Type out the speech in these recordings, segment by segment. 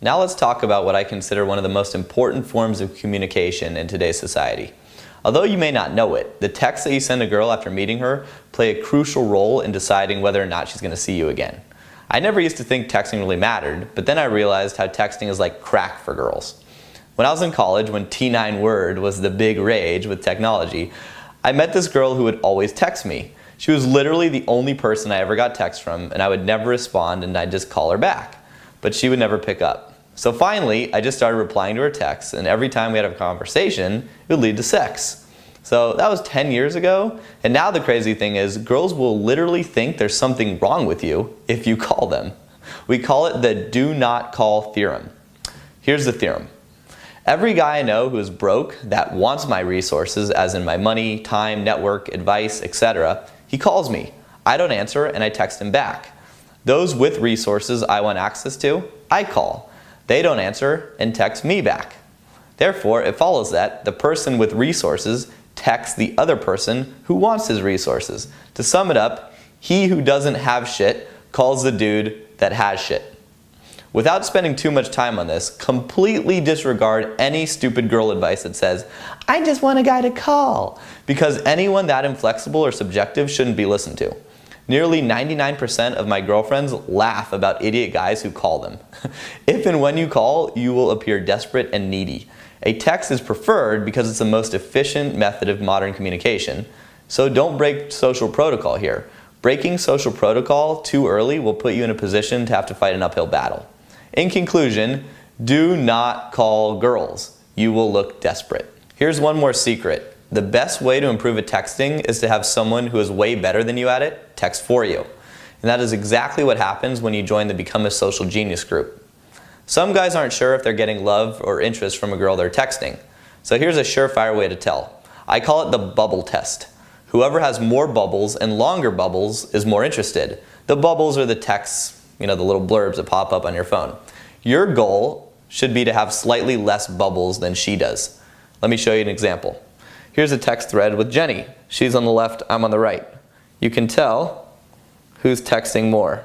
Now let's talk about what I consider one of the most important forms of communication in today's society. Although you may not know it, the texts that you send a girl after meeting her play a crucial role in deciding whether or not she's going to see you again. I never used to think texting really mattered, but then I realized how texting is like crack for girls. When I was in college, when T9 Word was the big rage with technology, I met this girl who would always text me. She was literally the only person I ever got texts from, and I would never respond and I'd just call her back. But she would never pick up. So finally, I just started replying to her texts, and every time we had a conversation, it would lead to sex. So that was 10 years ago, and now the crazy thing is, girls will literally think there's something wrong with you if you call them. We call it the do not call theorem. Here's the theorem. Every guy I know who is broke, that wants my resources, as in my money, time, network, advice, etc., he calls me. I don't answer, and I text him back. Those with resources I want access to, I call. They don't answer and text me back. Therefore, it follows that the person with resources texts the other person who wants his resources. To sum it up, he who doesn't have shit calls the dude that has shit. Without spending too much time on this, completely disregard any stupid girl advice that says, I just want a guy to call, because anyone that inflexible or subjective shouldn't be listened to. Nearly 99% of my girlfriends laugh about idiot guys who call them. If and when you call, you will appear desperate and needy. A text is preferred because it's the most efficient method of modern communication. So don't break social protocol here. Breaking social protocol too early will put you in a position to have to fight an uphill battle. In conclusion, do not call girls. You will look desperate. Here's one more secret. The best way to improve at texting is to have someone who is way better than you at it text for you. And that is exactly what happens when you join the Become a Social Genius group. Some guys aren't sure if they're getting love or interest from a girl they're texting. So here's a surefire way to tell. I call it the bubble test. Whoever has more bubbles and longer bubbles is more interested. The bubbles are the texts, the little blurbs that pop up on your phone. Your goal should be to have slightly less bubbles than she does. Let me show you an example. Here's a text thread with Jenny. She's on the left, I'm on the right. You can tell who's texting more.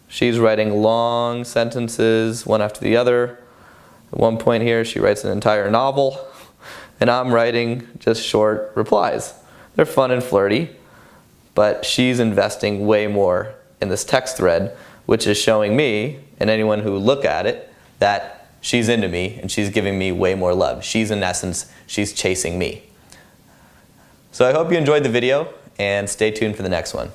She's writing long sentences, one after the other. At one point here, she writes an entire novel, and I'm writing just short replies. They're fun and flirty, but she's investing way more in this text thread, which is showing me, and anyone who look at it, that she's into me and she's giving me way more love. She's, in essence, she's chasing me. So I hope you enjoyed the video, and stay tuned for the next one.